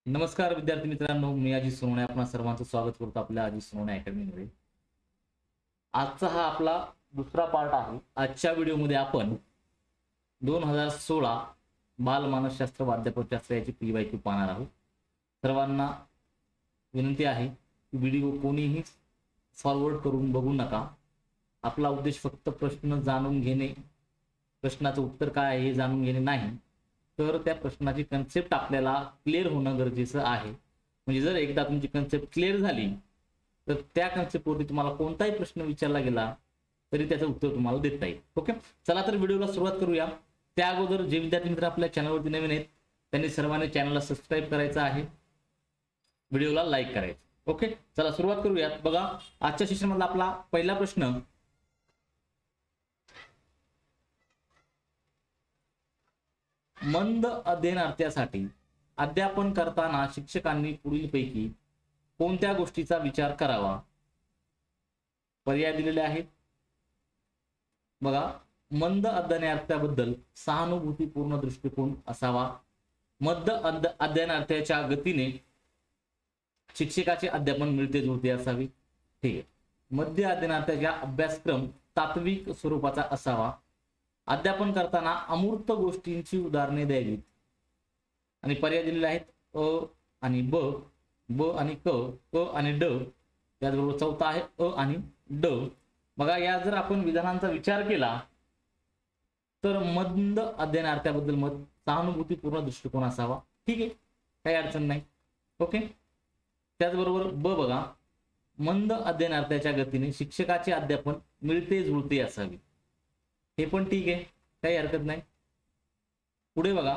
नमस्कार विद्यार्थी मित्रांनो, मी अजित सोनवणे आपणा सर्वांचं स्वागत करतो आपल्या अजित सोनवणे अकॅडमीमध्ये। आजचा हा आपला दुसरा पार्ट आहे। आजच्या व्हिडिओमध्ये आपण 2016 बाल मानसशास्त्र वाद्यपदशास्त्र याची PYQ पाहणार आहोत। सर्वांना विनंती आहे की व्हिडिओ कोणीही फॉरवर्ड करून बघू नका। आपला उद्देश फक्त प्रश्न जाणून घेणे, प्रश्नाचं उत्तर काय आहे हे जाणून घेणे नाही, तर त्या प्रश्नाची कन्सेप्ट आपल्याला क्लिअर होणं गरजेचं आहे। म्हणजे जर एकदा तुमची कन्सेप्ट क्लिअर झाली तर त्या कन्सेप्टवरती तुम्हाला कोणताही प्रश्न विचारला गेला तरी त्याचं उत्तर तुम्हाला देता येईल। ओके, चला तर व्हिडिओला सुरुवात करूया। त्या अगोदर जे विद्यार्थी मित्र आपल्या चॅनलवरती नवीन आहेत त्यांनी सर्वांनी चॅनलला सबस्क्राईब करायचं आहे, व्हिडिओला लाईक करायचं। ओके, चला सुरुवात करूयात। बघा, आजच्या सेशनमधला आपला पहिला प्रश्न, मंद अध्ययनार्थ्यासाठी अध्यापन करताना शिक्षकांनी पुढीलपैकी कोणत्या गोष्टीचा विचार करावा? पर्याय दिलेले आहेत। बघा, मंद अध्ययनार्थ्याबद्दल सहानुभूतीपूर्ण दृष्टिकोन असावा, मंद अध्ययनार्थ्याच्या गतीने शिक्षकाचे अध्यापन मिळते जुळते असावे। ठीक आहे, मध्य अध्ययनार्थ्याचा अभ्यासक्रम तात्विक स्वरूपाचा असावा, अध्यापन करताना अमूर्त गोष्टींची उदाहरणे द्यावीत। आणि पर्याय दिलेले आहेत अ आणि ब, ब आणि क, क आणि ड, त्याचबरोबर चौथा आहे अ आणि ड। बघा, या जर आपण विधानांचा विचार केला तर मंद अध्ययनार्थ्याबद्दल मत सहानुभूतीपूर्ण दृष्टिकोन असावा। ठीक आहे, काही अडचण नाही। ओके, त्याचबरोबर ब बघा, मंद अध्ययनार्थ्याच्या गतीने शिक्षकाचे अध्यापन मिळते जुळते असावे, हे पण ठीक आहे, काही हरकत नाही। पुढे बघा,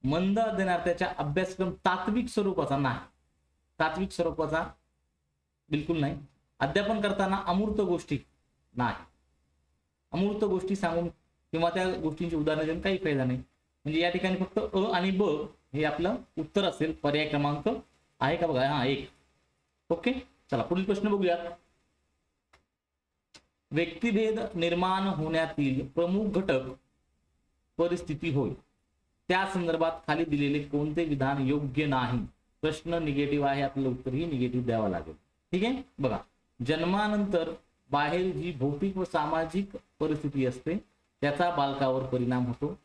मंद अध्ययनार्थ्याच्या अभ्यासक्रम तात्विक स्वरूपाचा नाही, तात्विक स्वरूपाचा बिलकुल नाही। अध्यापन करताना अमूर्त गोष्टी नाही, अमूर्त गोष्टी सांगून किंवा त्या गोष्टींची उदाहरणे देऊन काही फायदा नाही। म्हणजे या ठिकाणी फक्त अ आणि ब हे आपलं उत्तर असेल। पर्याय क्रमांक आहे का बघा, हा 1। ओके, चला पुढील प्रश्न बघूयात। व्यक्तिभेद निर्माण होण्यातील प्रमुख घटक परिस्थिती होय, त्या संदर्भात खाली दिलेले कोणते विधान योग्य नाही? प्रश्न निगेटिव्ह आहे, आपलं उत्तर ही निगेटिव्ह द्यावं लागेल। ठीक आहे, बघा, जन्मानंतर बाहेर जी भौतिक व सामाजिक परिस्थिती असते त्याचा बालकावर परिणाम होतो।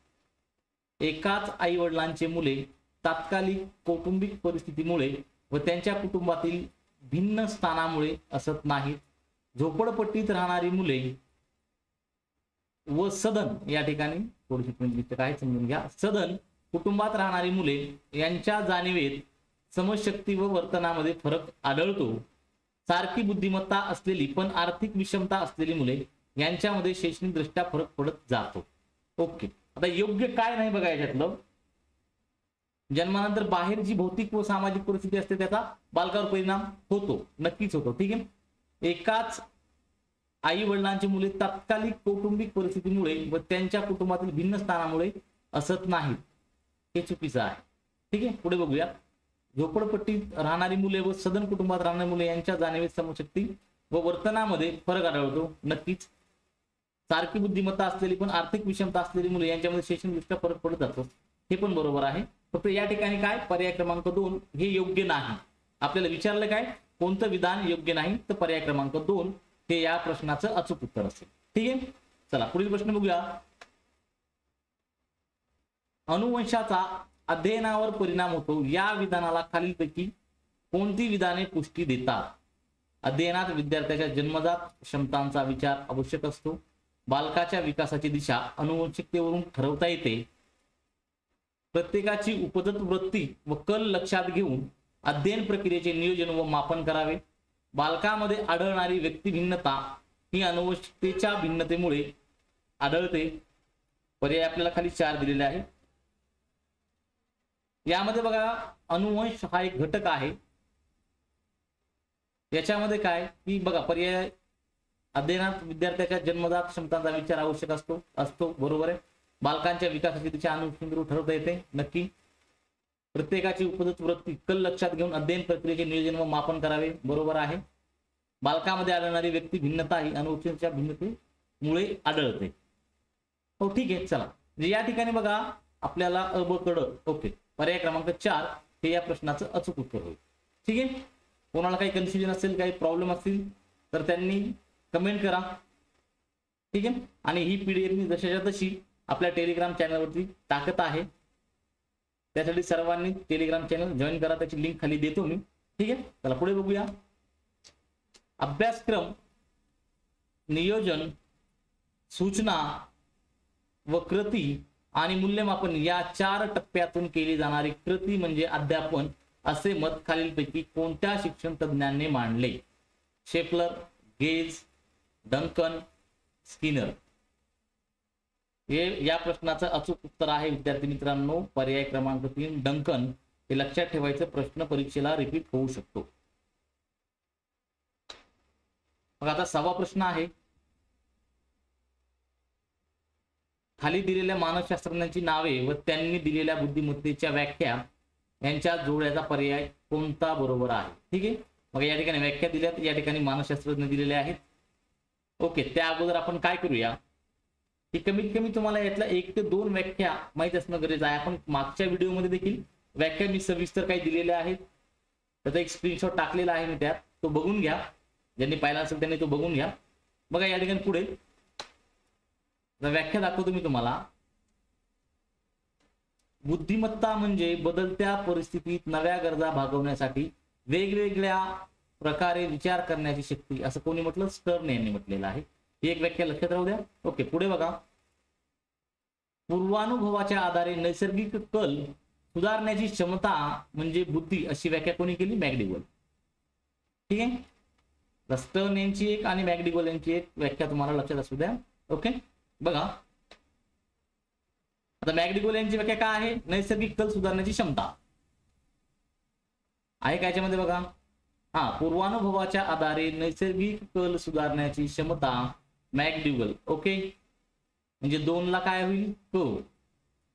एकाच आई वडिलांचे मुले तात्कालिक कौटुंबिक परिस्थितीमुळे व त्यांच्या कुटुंबातील भिन्न स्थानामुळे असत नाहीत। झोपडपट्टीत राहणारी मुले व सदन, या ठिकाणी थोडीशी काय समजून घ्या, सदन कुटुंबात राहणारी मुले यांच्या जाणीवेत समशक्ती व वर्तनामध्ये फरक आढळतो। सारखी बुद्धिमत्ता असलेली पण आर्थिक विषमता असलेली मुले यांच्यामध्ये शैक्षणिक दृष्ट्या फरक पडत जातो। ओके, आता योग्य काय नाही बघा याच्यातलं। जन्मानंतर बाहेर जी भौतिक व सामाजिक परिस्थिती असते त्याचा बालकावर परिणाम होतो, नक्कीच होतो। ठीक आहे, एकाच आई वडिलांची मुले तात्कालिक कौटुंबिक परिस्थितीमुळे व त्यांच्या कुटुंबातील भिन्न स्थानामुळे असत नाहीत, हे चुकीचं आहे। ठीक आहे, पुढे बघूया। झोपडपट्टीत राहणारी मुले व सदन कुटुंबात राहणारी मुले यांच्या जाणीवेत समशक्ती व वर्तनामध्ये फरक आढळतो, नक्कीच। सारखी बुद्धिमत्ता असलेली पण आर्थिक विषमता असलेली मुले यांच्यामध्ये शैक्षणिक दृष्ट्या फरक पडत जातो, हे पण बरोबर आहे। फक्त या ठिकाणी काय, पर्याय क्रमांक 2 हे योग्य नाही। आपल्याला विचारलं काय, कोणतं विधान योग्य नाही, तर पर्याय क्रमांक 2 हे या प्रश्नाचं अचूक उत्तर असेल। ठीक आहे, चला पुढील प्रश्न बघूया। अनुवंशाचा अध्ययनावर परिणाम होतो या विधानाला खालीलपैकी कोणती विधाने पुष्टी देतात? अध्ययनात विद्यार्थ्याच्या जन्मजात क्षमतांचा विचार आवश्यक असतो, बालकाच्या विकासाची दिशा अनुवंशिकतेवरून ठरवता येते, प्रत्येकाची उपजत वृत्ती व कल लक्षात घेऊन अध्ययन प्रक्रियेचे नियोजन व मापन करावे, बालकामध्ये आढळणारी व्यक्तिभिन्नता ही अनुवंशिकतेच्या भिन्नतेमुळे आढळते। पर्याय आपल्याला खाली 4 दिलेले आहे। यामध्ये बघा, अनुवंश हा एक घटक आहे। याच्यामध्ये काय की बघा, पर्याय अध्ययनात विद्यार्थ्याच्या जन्मजात क्षमतांचा विचार आवश्यक असतो, बरोबर आहे। बालकांच्या विकासाची दिशा अनुवंशिकतेवरून ठरवता येते, नक्की। प्रत्येकाची उपजत वृत्ती कल लक्षात घेऊन अध्ययन प्रक्रियेचे नियोजन व मापन करावे, बरोबर आहे। बालकामध्ये आढळणारी व्यक्ती भिन्नता ही अनुवंशिकतेच्या भिन्नतेमुळे आढळते। हो, ठीक आहे, चला। या ठिकाणी बघा आपल्याला अ ब क ड, ओके, पर्याय क्रमांक 4 हे या प्रश्नाचं अचूक उत्तर होईल. ठीक आहे. कोणाला काही कन्फ्युजन असेल, काही प्रॉब्लेम असतील तर त्यांनी कमेंट करा. ठीक आहे. आणि ही पीडीएफ मी जशाच्या तशी आपल्या टेलिग्राम चॅनलवरती टाकत आहे. त्यासाठी सर्वांनी टेलिग्राम चॅनल जॉईन करा, त्याची लिंक खाली देतो मी. ठीक आहे. चला पुढे बघूया. अभ्यासक्रम नियोजन, सूचना व कृती आणि मूल्यमापन या 4 टप्प्यातून केली जाणारी कृती म्हणजे अध्यापन असे मत खालीलपैकी कोणत्या शिक्षण तज्ञांनी मांडले? शेफलर, गेज, डंकन, स्किनर. हे या प्रश्नाचं अचूक उत्तर आहे विद्यार्थी मित्रांनो, पर्याय क्रमांक 3 डंकन. हे लक्षात ठेवायचं, प्रश्न परीक्षेला रिपीट होऊ शकतो. मग आता 6वा प्रश्न आहे. खाली दिलेल्या मानसशास्त्रज्ञांची नावे व त्यांनी दिलेल्या बुद्धिमत्तेच्या व्याख्या यांच्या जोड्याचा पर्याय कोणता बरोबर आहे? ठीक आहे. मग या ठिकाणी व्याख्या दिल्यात, या ठिकाणी मानसशास्त्रज्ञ दिलेले आहेत. ओके. त्या अगोदर आपण काय करूया की कमीत कमी तुम्हाला यातल्या 1 ते 2 व्याख्या माहित असणं गरजेचं आहे. आपण मागच्या व्हिडिओमध्ये देखील व्याख्या मी सविस्तर काही दिलेल्या आहेत, त्याचा एक स्क्रीनशॉट टाकलेला आहे मी त्यात, तो बघून घ्या. ज्यांनी पाहिला असेल त्यांनी तो बघून घ्या. बघा या ठिकाणी पुढे व्याख्या दाखवतो मी तुम्हाला. बुद्धिमत्ता म्हणजे बदलत्या परिस्थितीत नव्या गरजा भागवण्यासाठी वेगवेगळ्या प्रकारे विचार करण्याची शक्ती, असं कोणी म्हटलं? स्टर्न यांनी म्हटलेलं आहे. ही एक व्याख्या लक्षात राहू द्या. ओके. पुढे बघा. पूर्वानुभवाच्या आधारे नैसर्गिक कल सुधारण्याची क्षमता म्हणजे बुद्धी, अशी व्याख्या कोणी केली? मॅकडिगल. ठीक आहे. स्टर्न यांची एक आणि मॅकडिगल यांची एक व्याख्या तुम्हाला लक्षात असू द्या. ओके. बघा आता मॅकडिगल यांची व्याख्या काय आहे? नैसर्गिक कल सुधारण्याची क्षमता आहे का याच्यामध्ये? बघा, पूर्वानुभवाच्या आधारे नैसर्गिक कल सुधारण्याची क्षमता, मॅकडिगल. ओके. म्हणजे 2 ला काय होईल? क.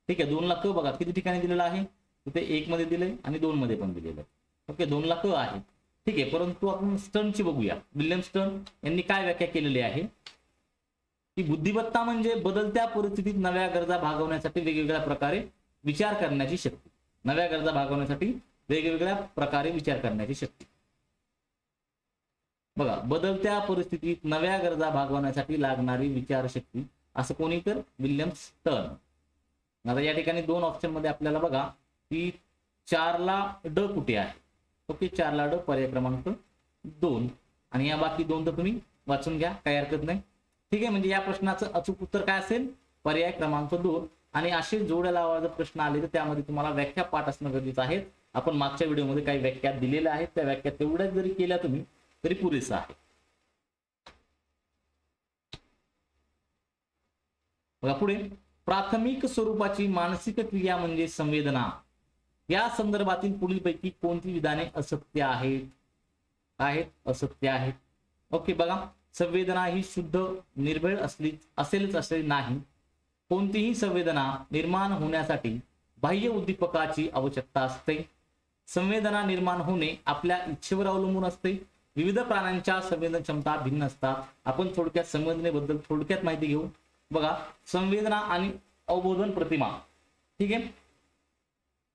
ठीक आहे. 2 ला क बघा किती ठिकाणी दिलेला आहे? इथे 1 मध्ये दिलंय आणि 2 मध्ये पण दिलेलं आहे. ओके. 2 ला क आहे. ठीक आहे. परंतु आपण स्टर्नची बघूया. विल्यम स्टर्न यांनी काय व्याख्या केलेली आहे की बुद्धिमत्ता म्हणजे बदलत्या परिस्थितीत नव्या गरजा भागवण्यासाठी वेगवेगळ्या प्रकारे विचार करण्याची शक्ती. नव्या गरजा भागवण्यासाठी वेगवेगळ्या प्रकारे विचार करण्याची शक्ती. बघा, बदलत्या परिस्थितीत नव्या गरजा भागवण्यासाठी लागणारी विचारशक्ती, असं कोणी? तर विल्यम स्टर्न. आता या ठिकाणी 2 ऑप्शन मध्ये आपल्याला बघा की 4 ला ड कुठे आहे? ओके. 4 ला ड पर्याय क्रमांक 2 आणि या बाकी 2 तर तुम्ही वाचून घ्या, काही हरकत नाही. ठीक आहे. म्हणजे या प्रश्नाचं अचूक उत्तर काय असेल? पर्याय क्रमांक 2. आणि असे जोड्या लावा जर प्रश्न आले तर त्यामध्ये तुम्हाला व्याख्या पाठ असणं गरजेचं आहे. आपण मागच्या व्हिडिओमध्ये काही व्याख्या दिलेल्या आहेत, त्या व्याख्या तेवढ्याच जरी केल्या तुम्ही तरी पुरेसं आहे. बघा पुढे. प्राथमिक स्वरूपाची मानसिक क्रिया म्हणजे संवेदना. या संदर्भातील पुढीलपैकी कोणती विधाने असत्य आहेत? असत्य आहेत. ओके. बघा, संवेदना ही शुद्ध निर्भेळ असेलच असे नाही. कोणतीही संवेदना निर्माण होण्यासाठी बाह्य उद्दीपकाची आवश्यकता असते. संवेदना निर्माण होणे आपल्या इच्छेवर अवलंबून असते. विविध प्राण्यांच्या संवेदन क्षमता भिन्न असतात. आपण थोडक्यात संवेदनेबद्दल थोडक्यात माहिती घेऊ. बघा, संवेदना आणि अवबोधन प्रतिमा. ठीक आहे.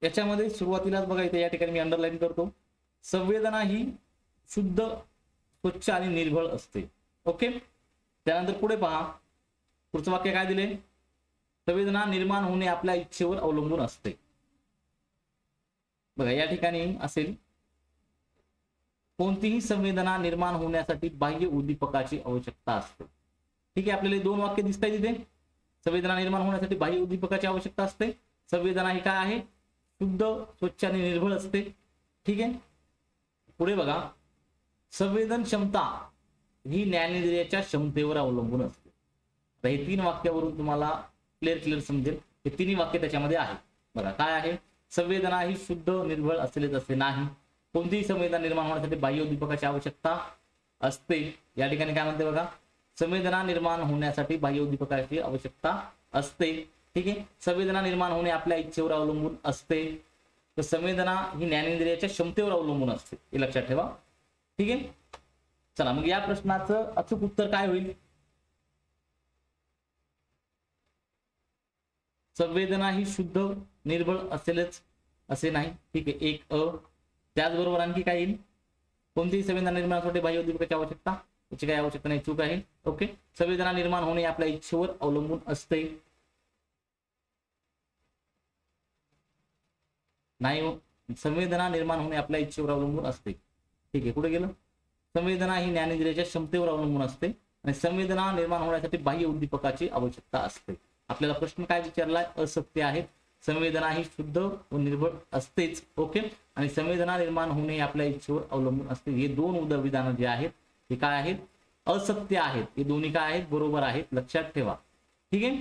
याच्यामध्ये सुरुवातीलाच बघा इथे या ठिकाणी मी अंडरलाईन करतो, संवेदना ही शुद्ध, स्वच्छ आणि निर्भळ असते. ओके. त्यानंतर पुढे पहा, पुढचं वाक्य काय दिले? संवेदना निर्माण होणे आपल्या इच्छेवर अवलंबून असते. बघा या ठिकाणी असेल, कोणतीही संवेदना निर्माण होण्यासाठी बाह्य उद्दीपकाची आवश्यकता असते. ठीक आहे. आपल्याला 2 वाक्य दिसत आहेत इथे. संवेदना निर्माण होण्यासाठी बाह्य उद्दीपकाची आवश्यकता असते. संवेदना ही काय आहे? शुद्ध, स्वच्छ आणि निर्भळ असते. ठीक आहे. पुढे बघा, संवेदन क्षमता ही ज्ञानेंद्रियाच्या क्षमतेवर अवलंबून असते. तर हे 3 वाक्यावरून तुम्हाला क्लिअर समजेल. हे 3 वाक्य त्याच्यामध्ये आहे. बघा काय आहे? संवेदना ही शुद्ध, निर्भळ असेलच असे नाही. कोणतीही संवेदना निर्माण होण्यासाठी बाह्य उद्दीपकाची आवश्यकता असते. या ठिकाणी काय म्हणते बघा, संवेदना निर्माण होण्यासाठी बाह्य उद्दीपकाची आवश्यकता असते. ठीक आहे. संवेदना निर्माण होणे आपल्या इच्छेवर अवलंबून असते. तर संवेदना ही ज्ञानेंद्रियाच्या क्षमतेवर अवलंबून असते, हे लक्षात ठेवा. ठीक आहे. चला मग या प्रश्नाचं अचूक उत्तर काय होईल? संवेदना ही शुद्ध, निर्भळ असे नाही, ठीक आहे, एक अ. त्याचबरोबर आणखी काय येईल, कोणतीही संवेदना निर्माणासाठी बाह्य उद्दीपकाची आवश्यकता, याची काही आवश्यकता नाही, चूक आहे. ओके, संवेदना निर्माण होणे आपल्या इच्छेवर अवलंबून असते. नाही, संवेदना निर्माण होणे आपल्या इच्छेवर अवलंबून असते. ठीक आहे, कुठे गेलं, संवेदना ही ज्ञानेंद्रियाच्या क्षमतेवर अवलंबून असते आणि संवेदना निर्माण होण्यासाठी बाह्य उद्दीपकाची आवश्यकता असते. आपल्याला प्रश्न काय विचारलाय, असत्य आहेत. संवेदना ही शुद्ध व निर्भळ असतेच. ओके, आणि संवेदना निर्माण होणे आपल्या इच्छेवर अवलंबून असते. हे दोन उदविधानं जे आहेत ते काय आहेत, असत्य आहेत. हे दोन्ही काय आहेत, बरोबर आहेत, लक्षात ठेवा. ठीक आहे,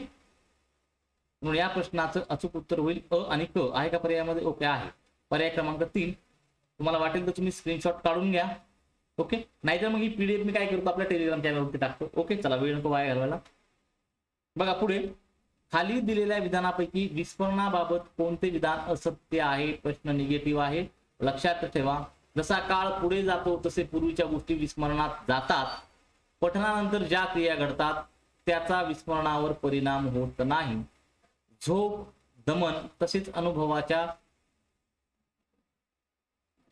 म्हणून या प्रश्नाचं अचूक उत्तर होईल अ आणि क. आहे का पर्यायामध्ये, ओके आहे. पर्याय क्रमांक 3. तुम्हाला वाटेल तर तुम्ही स्क्रीनशॉट काढून घ्या. ओके, नाहीतर मग ही पीडीएफ मी काय करतो, आपल्या टेलिग्राम चॅनलवरती टाकतो. ओके, चला वेळ नको वाया घालवायला. बघा पुढे, खाली दिलेल्या विधानापैकी विस्मरणाबाबत कोणते विधान असत्य आहे. प्रश्न निगेटिव्ह आहे, लक्षात ठेवा. जसा काळ पुढे जातो तसे पूर्वीच्या गोष्टी विस्मरणात जातात. पठनानंतर ज्या क्रिया घडतात त्याचा विस्मरणावर परिणाम होत नाही. झोप, दमन तसेच अनुभवाच्या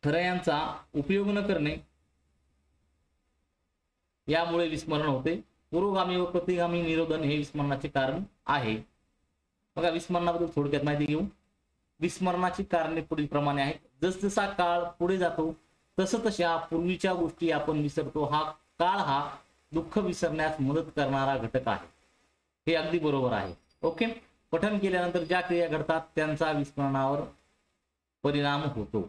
ठरायांचा उपयोग न करणे यामुळे विस्मरण होते. पुरोगामी व प्रतिगामी निरोधन हे विस्मरणाचे कारण आहे. बघा, विस्मरणाबद्दल थोडक्यात माहिती घेऊ. विस्मरणाची कारणे पुढील प्रमाणे आहेत. जसजसा काळ पुढे जातो तसतशा पूर्वीच्या गोष्टी आपण विसरतो. हा काळ हा दुःख विसरण्यास मदत करणारा घटक आहे. हे अगदी बरोबर आहे. ओके, पठन केल्यानंतर ज्या क्रिया घडतात त्यांचा विस्मरणावर परिणाम होतो.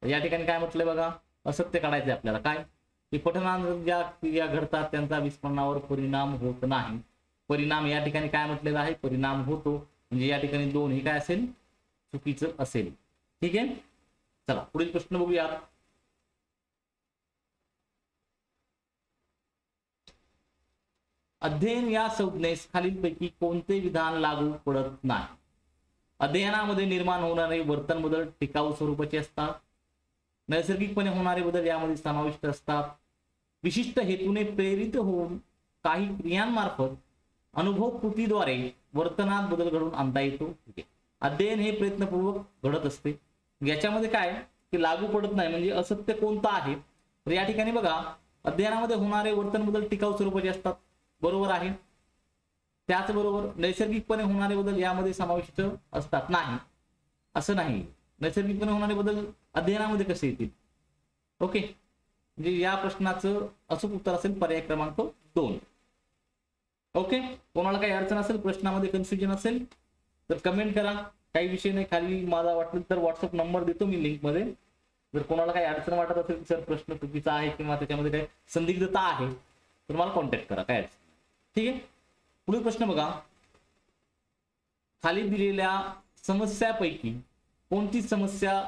या ठिकाणी काय म्हटलंय बघा, असत्य काढायचंय आपल्याला. काय, की पठनानंतर ज्या क्रिया घडतात त्यांचा विस्मरणावर परिणाम होत नाही. परिणाम या ठिकाणी काय म्हटलेलं आहे, परिणाम होतो. म्हणजे या ठिकाणी 2 हे काय असेल, चुकीचं असेल. ठीक आहे, चला पुढील प्रश्न बघूयात. अध्ययन या संज्ञेस खालीलपैकी कोणते विधान लागू पडत नाही. अध्ययनामध्ये निर्माण होणारे वर्तन बदल टिकाऊ स्वरूपाचे असतात. नैसर्गिकपणे होणारे बदल यामध्ये समाविष्ट असतात. विशिष्ट हेतूने प्रेरित होऊन काही क्रियांमार्फत अनुभव कृतीद्वारे वर्तनात बदल घडवून आणता येतो. अध्ययन हे प्रयत्नपूर्वक घडत असते. याच्यामध्ये काय की लागू पडत नाही, म्हणजे असत्य कोणतं आहे. तर या ठिकाणी बघा, अध्ययनामध्ये होणारे वर्तन बदल टिकाऊ स्वरूपाचे असतात, बरोबर आहे. त्याचबरोबर नैसर्गिकपणे होणारे बदल यामध्ये समाविष्ट असतात, नाही असं नाही. नैसर्गिकपणे होणारे बदल अध्ययनामध्ये कसे येतील. ओके, म्हणजे या प्रश्नाचं अचूक उत्तर असेल पर्याय क्रमांक 2. ओके, कोणाला काही अडचण असेल, प्रश्नामध्ये कन्फ्युजन असेल तर कमेंट करा. काही विषय नाही, खाली मला वाटलं तर व्हॉट्सअप नंबर देतो मी लिंक मध्ये. जर कोणाला काही अडचण वाटत असेल, सर प्रश्न चुकीचा आहे किंवा त्याच्यामध्ये काही संदिग्धता आहे तर मला कॉन्टॅक्ट करा, काय अडचण. ठीक आहे, पुढील प्रश्न बघा. खाली दिलेल्या समस्यापैकी कोणती समस्या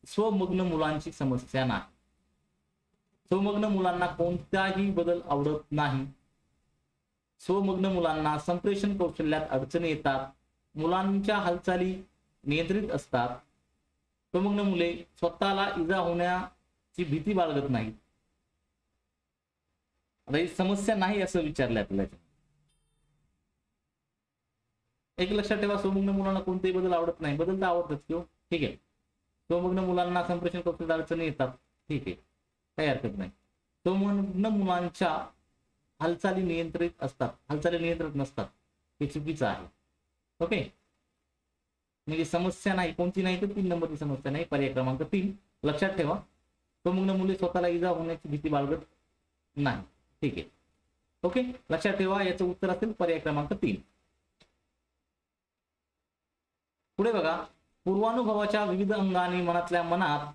स्वमग्न मुलांची समस्या नाही. स्वमग्न मुलांना कोणताही बदल आवडत नाही. स्वमग्न मुलांना संप्रेषण कौशल्यात अडचणी येतात. मुलांच्या हालचाली नियंत्रित असतात. स्वमग्न मुले स्वतःला इजा होण्याची भीती बाळगत नाहीत. आता ही समस्या नाही असं विचारलंय आपल्याला. एक लक्षात ठेवा, स्वमग्न मुलांना कोणतेही बदल आवडत नाही. बदल तर आवडतात किंवा, ठीक आहे. स्वमग्न मुलांना संप्रेषण कौशल्यात अडचणी येतात, ठीक आहे, काही हरकत नाही. स्वमग्न मुलांच्या हालचाली नियंत्रित असतात, हालचाली नियंत्रित नसतात, हे चुकीचं आहे. ओके, म्हणजे समस्या नाही, कोणती नाही तर 3 नंबरची समस्या नाही, पर्याय क्रमांक 3. लक्षात ठेवा, स्वमग्न मुले स्वतःला इजा होण्याची भीती बाळगत नाही. ठीक आहे, ओके, लक्षात ठेवा, याचं उत्तर असेल पर्याय क्रमांक 3. पुढे बघा, पूर्वानुभवाच्या विविध अंगाने मनातल्या मनात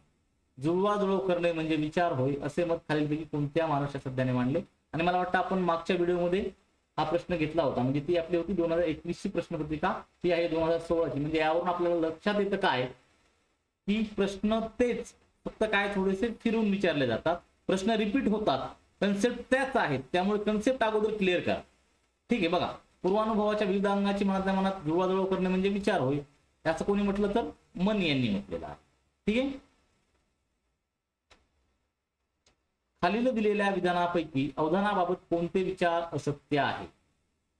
जुळवाजुळव करणे म्हणजे विचार होय, असे मत खालीलपैकी कोणत्या मानसशास्त्रज्ञाने मांडले. आणि मला वाटतं आपण मागच्या व्हिडिओमध्ये हा प्रश्न घेतला होता, म्हणजे ती आपली होती 2021 ची प्रश्नपत्रिका, ती आहे 2016 ची. म्हणजे यावरून आपल्याला लक्षात येतं काय की प्रश्न तेच, फक्त काय थोडेसे फिरून विचारले जातात. प्रश्न रिपीट होतात, कन्सेप्ट त्याच आहेत, त्यामुळे कन्सेप्ट अगोदर क्लिअर करा. ठीक आहे, बघा, पूर्वानुभवाच्या विविध अंगाची मनातल्या मनात जुळवाजुळव करणे म्हणजे विचार होय, याचं कोणी म्हटलं तर मन यांनी म्हटलेलं आहे. ठीक आहे, खालील दिलेल्या विधानापैकी अवधानाबाबत कोणते विचार असत्य आहे.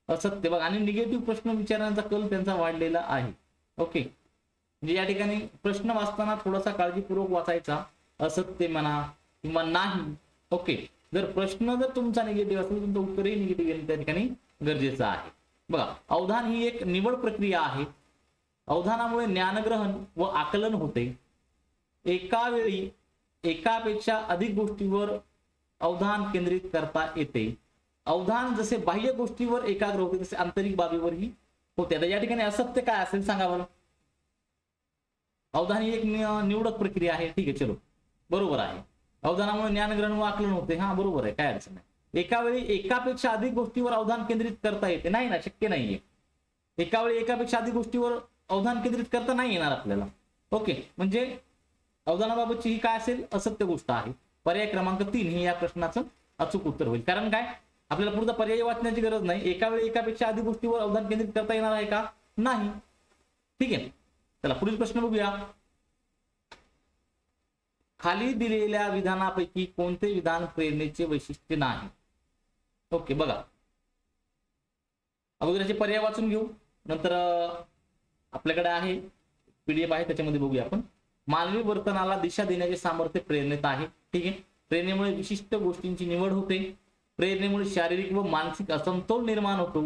असत्य बघा, आणि निगेटिव्ह प्रश्न विचारण्याचा कल त्यांचा वाढलेला आहे. ओके, म्हणजे या ठिकाणी प्रश्न वाचताना थोडासा काळजीपूर्वक वाचायचा, असत्य म्हणा किंवा नाही. ओके, जर प्रश्न जर तुमचा निगेटिव्ह असेल तुमचं उत्तरही निगेटिव्ह येणं त्या ठिकाणी गरजेचं आहे. बघा, अवधान ही एक निवड प्रक्रिया आहे. अवधानामुळे ज्ञानग्रहण व आकलन होते. एका वेळी एकापेक्षा अधिक गोष्टीवर अवधान केंद्रित करता येते. अवधान जसे बाह्य गोष्टीवर एकाग्र होते तसे आंतरिक बाबीवरही होते. आता या ठिकाणी असत्य काय असेल सांगा बरं. अवधान ही एक निवडक प्रक्रिया आहे. ठीक आहे, चलो बरोबर आहे. अवधानामुळे ज्ञानग्रहण व आकलन होते. हा बरोबर आहे, काय अडचण नाही. एका वेळी एकापेक्षा अधिक गोष्टीवर अवधान केंद्रित करता येते, नाही ना, शक्य नाहीये. एका वेळी एकापेक्षा अधिक गोष्टीवर अवधान केंद्रित करता नाही येणार आपल्याला. ओके, म्हणजे अवधानाबाबतची ही काय असेल, असत्य गोष्ट आहे. पर्याय क्रमांक 3 हे या प्रश्नाचं अचूक उत्तर होईल. कारण काय, आपल्याला पुढचा पर्याय वाचण्याची गरज नाही. एका वेळी एकापेक्षा अधिक गोष्टीवर अवधान केंद्रित करता येणार आहे का, नाही. ठीक आहे, चला पुढील प्रश्न बघूया. खाली दिलेल्या विधानापैकी कोणते विधान प्रेरणेचे वैशिष्ट्य नाही. ओके, बघा, अगोदरचे पर्याय वाचून घेऊ, नंतर आपल्याकडे आहे पीडीएफ आहे त्याच्यामध्ये बघूया आपण. मानवी वर्तनाला दिशा देण्याचे सामर्थ्य प्रेरणेत आहे. ठीक आहे, प्रेरणेमुळे विशिष्ट गोष्टींची निवड होते. प्रेरणेमुळे शारीरिक व मानसिक असमतोल निर्माण होतो.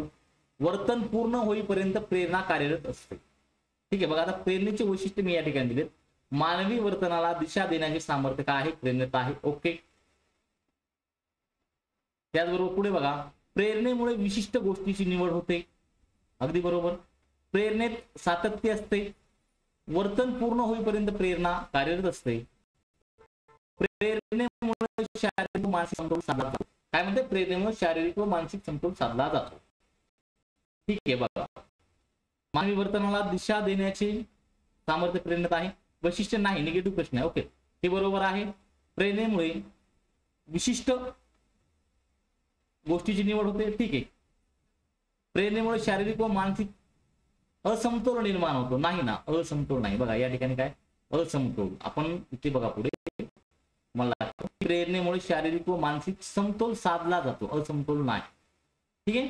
वर्तन पूर्ण होईपर्यंत प्रेरणा कार्यरत असते. ठीक आहे, बघा, आता प्रेरणेचे वैशिष्ट्य मी या ठिकाणी दिलेत. मानवी वर्तनाला दिशा देण्याचे सामर्थ्य काय आहे, प्रेरणेत आहे. ओके, त्याचबरोबर पुढे बघा, प्रेरणेमुळे विशिष्ट गोष्टीची निवड होते. अगदी बरोबर. प्रेरणेत सातत्य असते. वर्तन पूर्ण होईपर्यंत प्रेरणा कार्यरत असते. प्रेरणेमुळे शारीरिक व मानसिक समतोल साधला जातो. काय म्हणते, प्रेरणेमुळे शारीरिक व मानसिक समतोल साधला जातो. ठीक आहे, बघा, मानवी वर्तनाला दिशा देण्याचे सामर्थ्य प्रेरणेत आहे. वैशिष्ट्य नाही, निगेटिव्ह प्रश्न आहे. ओके, हे बरोबर आहे. प्रेरणेमुळे विशिष्ट गोष्टीची निवड होते. ठीक आहे, प्रेरणेमुळे शारीरिक व मानसिक असमतोल निर्माण होतो. नाही ना, असमतोल नाही. बघा या ठिकाणी काय, असमतोल. आपण इथे बघा पुढे मला प्रेरणेमुळे शारीरिक व मानसिक समतोल साधला जातो, असमतोल नाही. ठीक आहे,